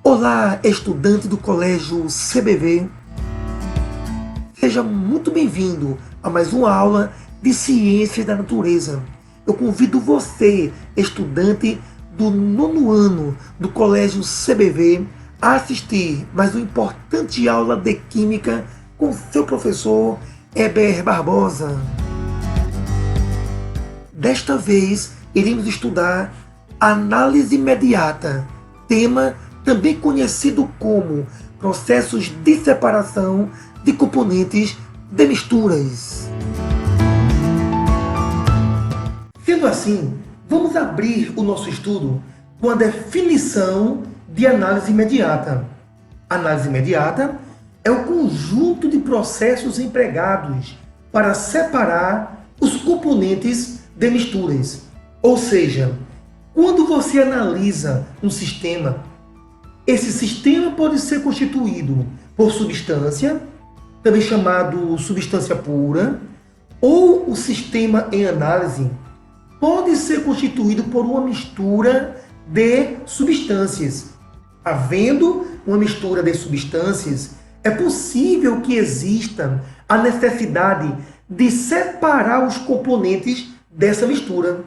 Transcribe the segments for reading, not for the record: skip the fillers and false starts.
Olá, estudante do Colégio CBV. Seja muito bem-vindo a mais uma aula de Ciências da Natureza. Eu convido você, estudante do 9º ano do Colégio CBV, a assistir mais uma importante aula de Química com seu professor Heber Barbosa. Desta vez, iremos estudar análise imediata, tema também conhecido como processos de separação de componentes de misturas. Sendo assim, vamos abrir o nosso estudo com a definição de análise imediata. Análise imediata é o conjunto de processos empregados para separar os componentes de misturas. Ou seja, quando você analisa um sistema, esse sistema pode ser constituído por substância, também chamado substância pura, ou o sistema em análise pode ser constituído por uma mistura de substâncias. Havendo uma mistura de substâncias, é possível que exista a necessidade de separar os componentes dessa mistura.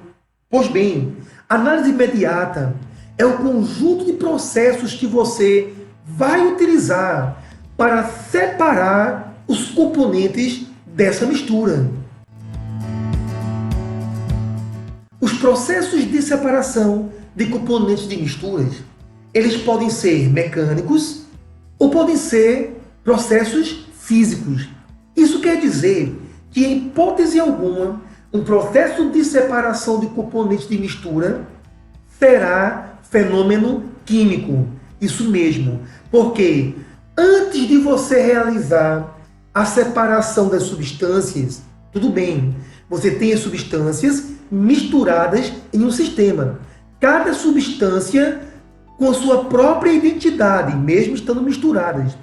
Pois bem, análise imediata é o conjunto de processos que você vai utilizar para separar os componentes dessa mistura. Os processos de separação de componentes de misturas, eles podem ser mecânicos ou podem ser processos físicos. Isso quer dizer que, em hipótese alguma, um processo de separação de componentes de mistura será fenômeno químico. Isso mesmo, porque antes de você realizar a separação das substâncias, tudo bem, você tem as substâncias misturadas em um sistema. Cada substância com sua própria identidade, mesmo estando misturadas.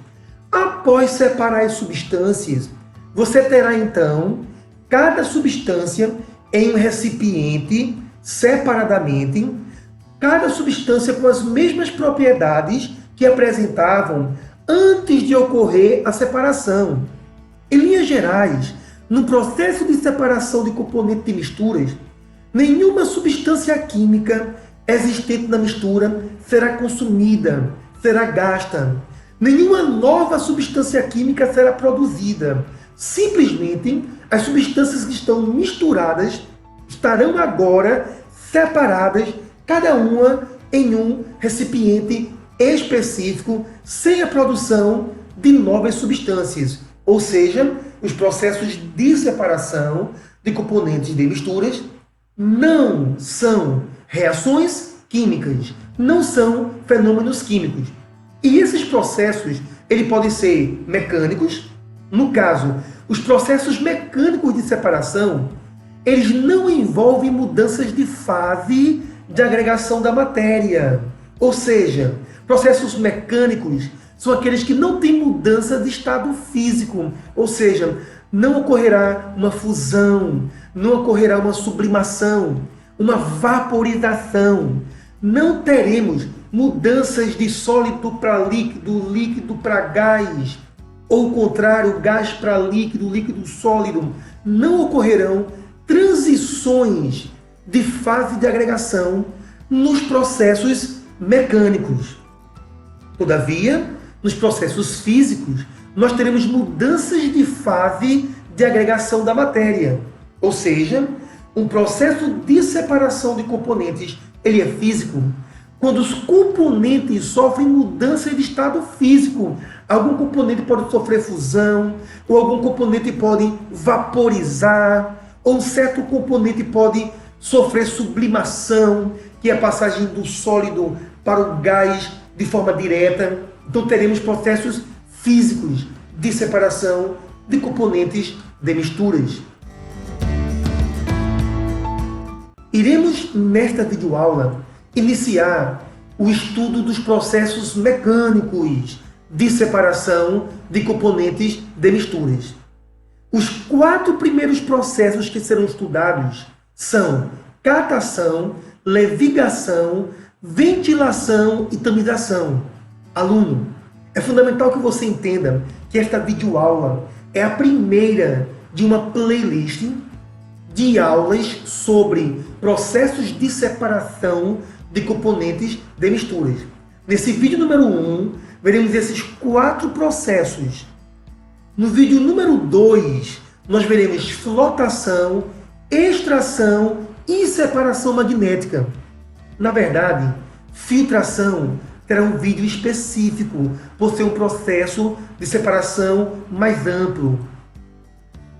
Após separar as substâncias, você terá então cada substância em um recipiente separadamente, cada substância com as mesmas propriedades que apresentavam antes de ocorrer a separação. Em linhas gerais, no processo de separação de componentes de misturas, nenhuma substância química existente na mistura será consumida, será gasta. Nenhuma nova substância química será produzida. Simplesmente, as substâncias que estão misturadas estarão agora separadas, cada uma em um recipiente específico, sem a produção de novas substâncias. Ou seja, os processos de separação de componentes de misturas não são reações químicas, não são fenômenos químicos. E esses processos, eles podem ser mecânicos. No caso, os processos mecânicos de separação, eles não envolvem mudanças de fase de agregação da matéria. Ou seja, processos mecânicos são aqueles que não têm mudança de estado físico. Ou seja, não ocorrerá uma fusão, não ocorrerá uma sublimação, uma vaporização. Não teremos mudanças de sólido para líquido, líquido para gás, ou o contrário, gás para líquido, líquido sólido. Não ocorrerão transições de fase de agregação nos processos mecânicos. Todavia, nos processos físicos, nós teremos mudanças de fase de agregação da matéria. Ou seja, um processo de separação de componentes, ele é físico quando os componentes sofrem mudança de estado físico. Algum componente pode sofrer fusão, ou algum componente pode vaporizar, ou um certo componente pode sofrer sublimação, que é a passagem do sólido para o gás de forma direta. Então teremos processos físicos de separação de componentes de misturas. Iremos, nesta videoaula, iniciar o estudo dos processos mecânicos de separação de componentes de misturas. Os 4 primeiros processos que serão estudados são catação, levigação, ventilação e tamização. Aluno, é fundamental que você entenda que esta videoaula é a primeira de uma playlist de aulas sobre processos de separação de componentes de misturas. Nesse vídeo número 1, veremos esses 4 processos. No vídeo número 2, nós veremos flotação, extração e separação magnética. Na verdade, filtração terá um vídeo específico, por ser um processo de separação mais amplo.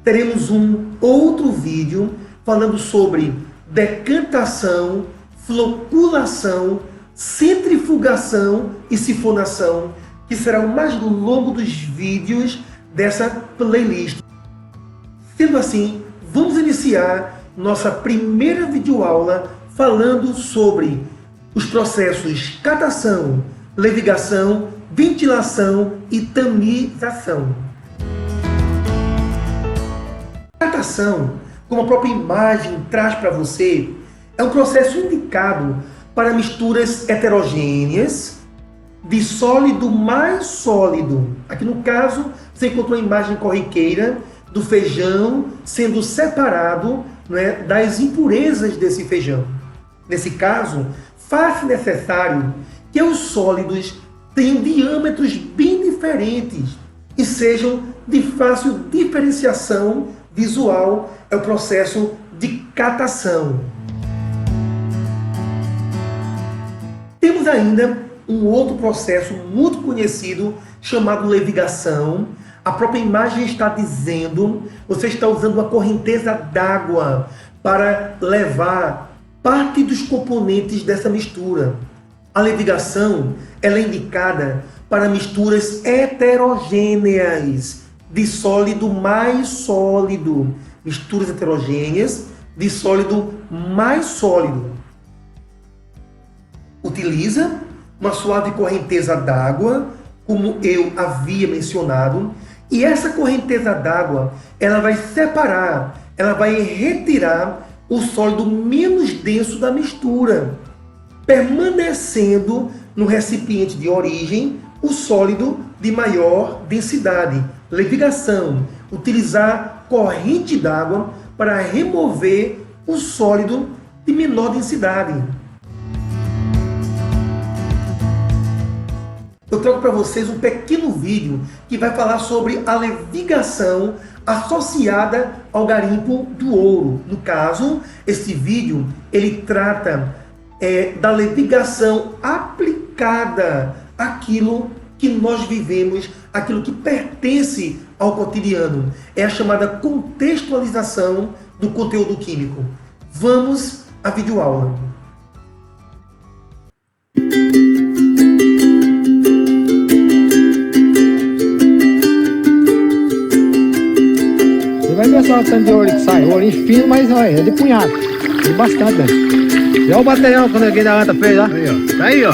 Teremos um outro vídeo falando sobre decantação, floculação, centrifugação e sifonação, que será o mais longo dos vídeos dessa playlist. Sendo assim, vamos iniciar nossa primeira videoaula falando sobre os processos catação, levigação, ventilação e tamização. Catação, como a própria imagem traz para você, é um processo indicado para misturas heterogêneas de sólido mais sólido. Aqui no caso, você encontrou a imagem corriqueira do feijão sendo separado, né, das impurezas desse feijão. Nesse caso, faz-se necessário que os sólidos tenham diâmetros bem diferentes e sejam de fácil diferenciação visual. É o processo de catação. Temos ainda um outro processo muito conhecido chamado levigação. A própria imagem está dizendo, você está usando uma correnteza d'água para levar parte dos componentes dessa mistura. A levigação ela é indicada para misturas heterogêneas de sólido mais sólido. Misturas heterogêneas de sólido mais sólido. Utiliza uma suave correnteza d'água, como eu havia mencionado, e essa correnteza d'água ela vai separar, ela vai retirar o sólido menos denso da mistura, permanecendo no recipiente de origem o sólido de maior densidade. Levigação, utilizar corrente d'água para remover o sólido de menor densidade. Eu trago para vocês um pequeno vídeo que vai falar sobre a levigação associada ao garimpo do ouro. No caso, esse vídeo ele trata da levigação aplicada àquilo que nós vivemos, aquilo que pertence ao cotidiano. É a chamada contextualização do conteúdo químico. Vamos à videoaula. Vai ver só o tanto de ouro que sai. Ourinho fino, mas olha, é de punhado. Tem bastante, né? E olha o material quando alguém da anta fez, ó. Aí, ó. Tá aí, ó.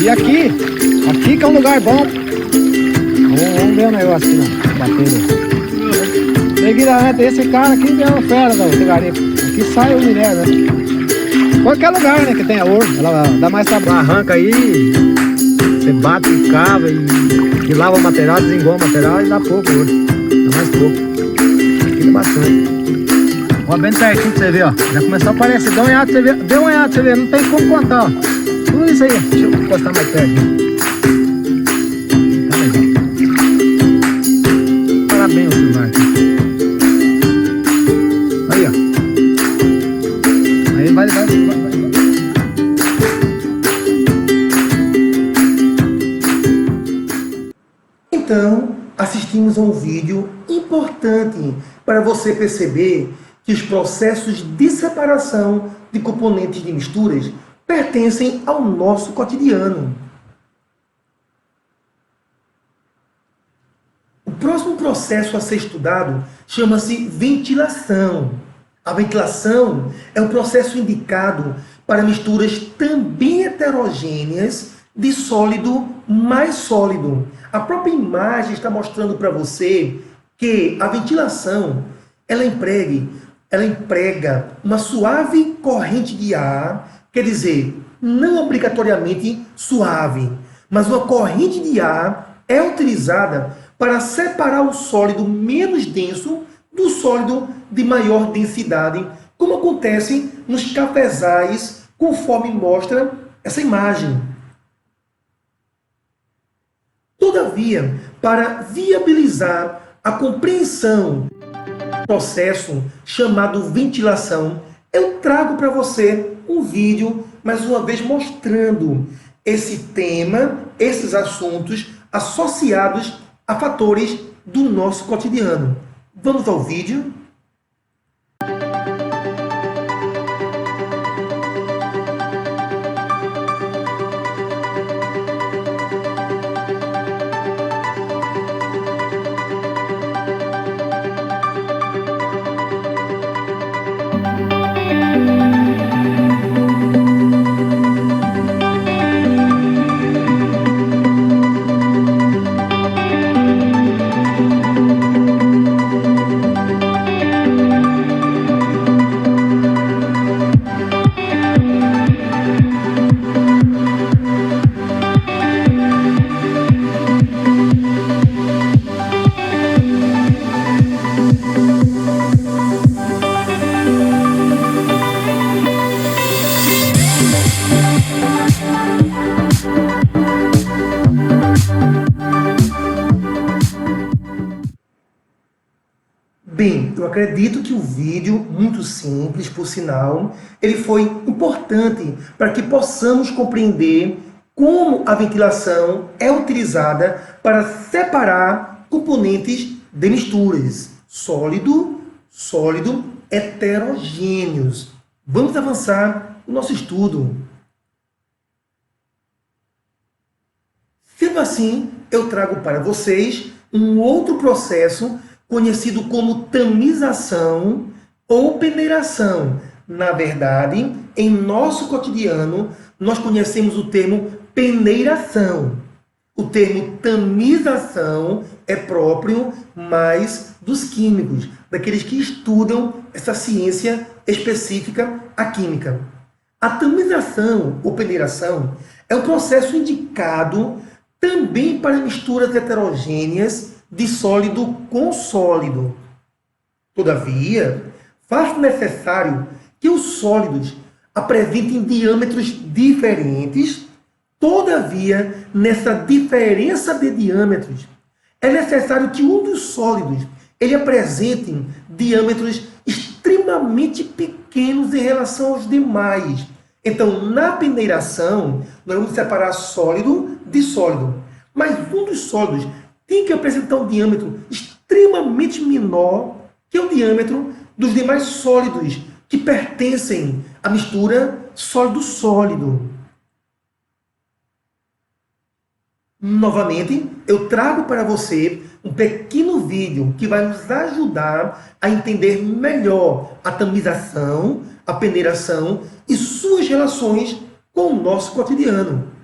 E aqui que é um lugar bom. Vamos ver o negócio aqui, não. Batendo. Neguinho da anta, esse cara aqui é uma fera do garimpo. Aqui sai o minério, né? Qualquer lugar, né, que tenha ouro, ela dá mais trabalho. Arranca aí, você bate, cava e lava o material, desengola o material e dá pouco ouro. Dá mais pouco. Fica bastante. Ó, bem pertinho pra você ver, ó. Já começou a aparecer. Dá uma olhada pra você ver. Dê uma olhada pra você ver. Não tem como contar, ó. Tudo isso aí. Deixa eu encostar mais perto. Parabéns o celular aqui. Aí, ó. Aí vai. Então, assistimos a um vídeo importante para você perceber que os processos de separação de componentes de misturas pertencem ao nosso cotidiano. O próximo processo a ser estudado chama-se ventilação. A ventilação é um processo indicado para misturas também heterogêneas de sólido mais sólido. A própria imagem está mostrando para você que a ventilação ela emprega uma suave corrente de ar, quer dizer, não obrigatoriamente suave, mas uma corrente de ar é utilizada para separar o sólido menos denso do sólido de maior densidade, como acontece nos cafezais, conforme mostra essa imagem. Todavia, para viabilizar a compreensão do processo chamado ventilação, eu trago para você um vídeo, mais uma vez, mostrando esse tema, esses assuntos associados a fatores do nosso cotidiano. Vamos ao vídeo? Bem, eu acredito que o vídeo, muito simples, por sinal, ele foi importante para que possamos compreender como a ventilação é utilizada para separar componentes de misturas, sólido, heterogêneos. Vamos avançar no nosso estudo. Sendo assim, eu trago para vocês um outro processo conhecido como tamização ou peneiração. Na verdade, em nosso cotidiano, nós conhecemos o termo peneiração. O termo tamização é próprio mais dos químicos, daqueles que estudam essa ciência específica, a química. A tamização ou peneiração é um processo indicado também para misturas heterogêneas de sólido com sólido. Todavia, faz necessário que os sólidos apresentem diâmetros diferentes. Todavia, nessa diferença de diâmetros, é necessário que um dos sólidos ele apresente diâmetros extremamente pequenos em relação aos demais. Então, na peneiração, nós vamos separar sólido de sólido. Mas um dos sólidos tem que apresentar um diâmetro extremamente menor que o diâmetro dos demais sólidos que pertencem à mistura sólido-sólido. Novamente, eu trago para você um pequeno vídeo que vai nos ajudar a entender melhor a tamização, a peneiração e suas relações com o nosso cotidiano.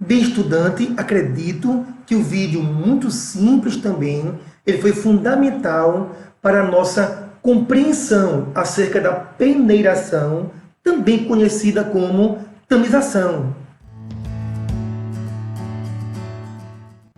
Bem, estudante, acredito que o vídeo muito simples também, ele foi fundamental para a nossa compreensão acerca da peneiração, também conhecida como tamização.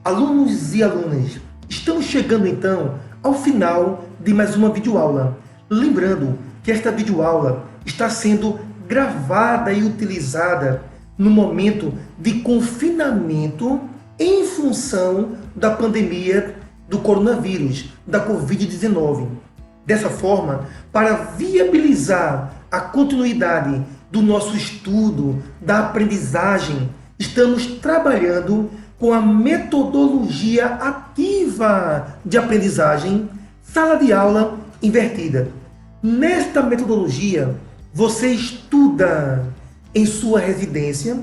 Alunos e alunas, estamos chegando então ao final de mais uma videoaula. Lembrando que esta videoaula está sendo gravada e utilizada no momento de confinamento em função da pandemia do coronavírus, da Covid-19. Dessa forma, para viabilizar a continuidade do nosso estudo, da aprendizagem, estamos trabalhando com a metodologia ativa de aprendizagem, sala de aula invertida. Nesta metodologia, você estuda em sua residência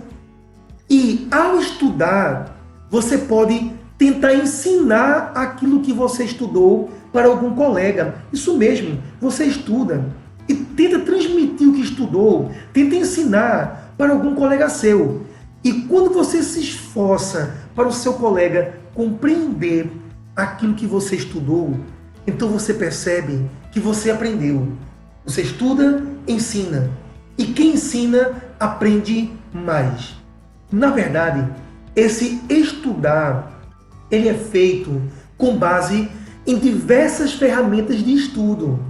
e, ao estudar, você pode tentar ensinar aquilo que você estudou para algum colega. Isso mesmo, você estuda e tenta transmitir o que estudou, tenta ensinar para algum colega seu. E quando você se esforça para o seu colega compreender aquilo que você estudou, então você percebe que você aprendeu. Você estuda, ensina. E quem ensina, aprende mais. Na verdade, esse estudar, ele é feito com base em diversas ferramentas de estudo.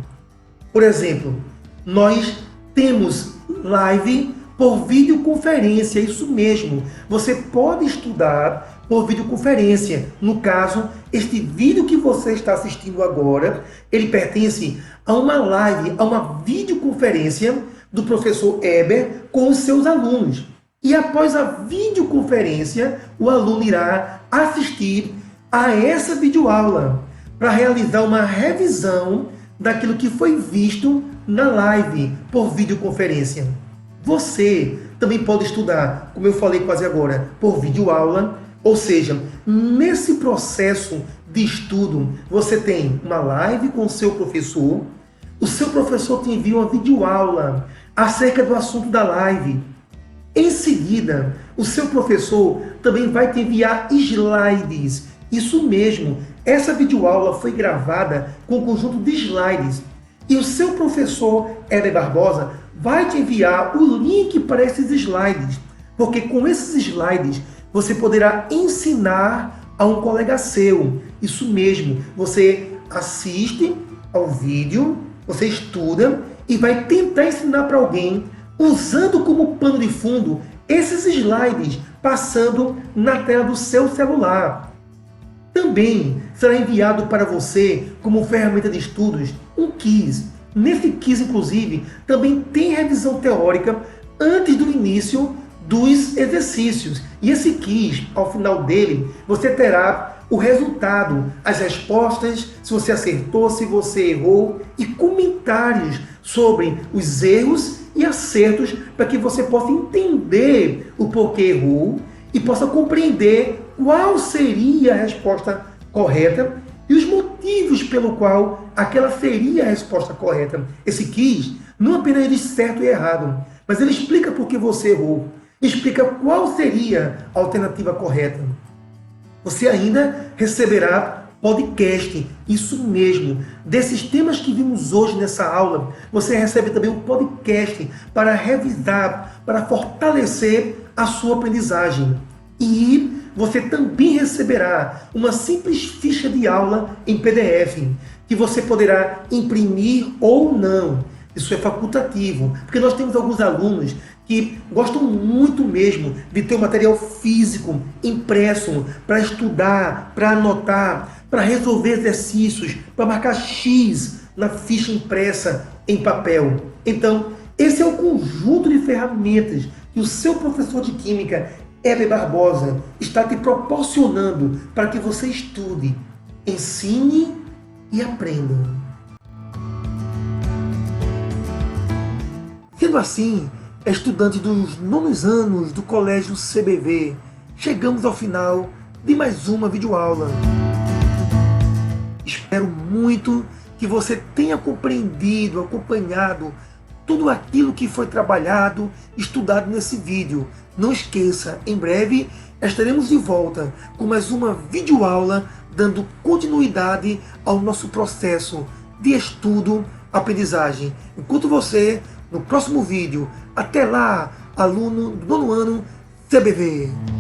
Por exemplo, nós temos live por videoconferência, isso mesmo. Você pode estudar por videoconferência. No caso, este vídeo que você está assistindo agora, ele pertence a uma live, a uma videoconferência do professor Heber com os seus alunos. E após a videoconferência, o aluno irá assistir a essa videoaula para realizar uma revisão daquilo que foi visto na live por videoconferência. Você também pode estudar, como eu falei quase agora, por videoaula, ou seja, nesse processo de estudo, você tem uma live com o seu professor te envia uma videoaula acerca do assunto da live. Em seguida, o seu professor também vai te enviar slides. Isso mesmo, essa videoaula foi gravada com um conjunto de slides. E o seu professor, Heber Barbosa, vai te enviar o link para esses slides. Porque com esses slides, você poderá ensinar a um colega seu. Isso mesmo, você assiste ao vídeo, você estuda e vai tentar ensinar para alguém usando como pano de fundo esses slides passando na tela do seu celular. Também será enviado para você como ferramenta de estudos um quiz. Nesse quiz, inclusive, também tem revisão teórica antes do início dos exercícios. E esse quiz, ao final dele, você terá o resultado, as respostas, se você acertou, se você errou, e comentários sobre os erros e acertos para que você possa entender o porquê errou e possa compreender qual seria a resposta correta e os motivos pelo qual aquela seria a resposta correta. Esse quiz não apenas diz certo e errado, mas ele explica por que você errou, explica qual seria a alternativa correta. Você ainda receberá podcast, isso mesmo, desses temas que vimos hoje nessa aula. Você recebe também um podcast para revisar, para fortalecer a sua aprendizagem. E você também receberá uma simples ficha de aula em PDF, que você poderá imprimir ou não. Isso é facultativo, porque nós temos alguns alunos que gostam muito mesmo de ter o material físico impresso para estudar, para anotar, para resolver exercícios, para marcar X na ficha impressa em papel. Então, esse é o conjunto de ferramentas que o seu professor de Química, Heber Barbosa, está te proporcionando para que você estude, ensine e aprenda. Sendo assim, estudantes dos 9º anos do Colégio CBV, chegamos ao final de mais uma videoaula. Espero muito que você tenha compreendido, acompanhado tudo aquilo que foi trabalhado, estudado nesse vídeo. Não esqueça, em breve estaremos de volta com mais uma videoaula dando continuidade ao nosso processo de estudo, aprendizagem. Enquanto você, no próximo vídeo, até lá, aluno do 9º ano CBV.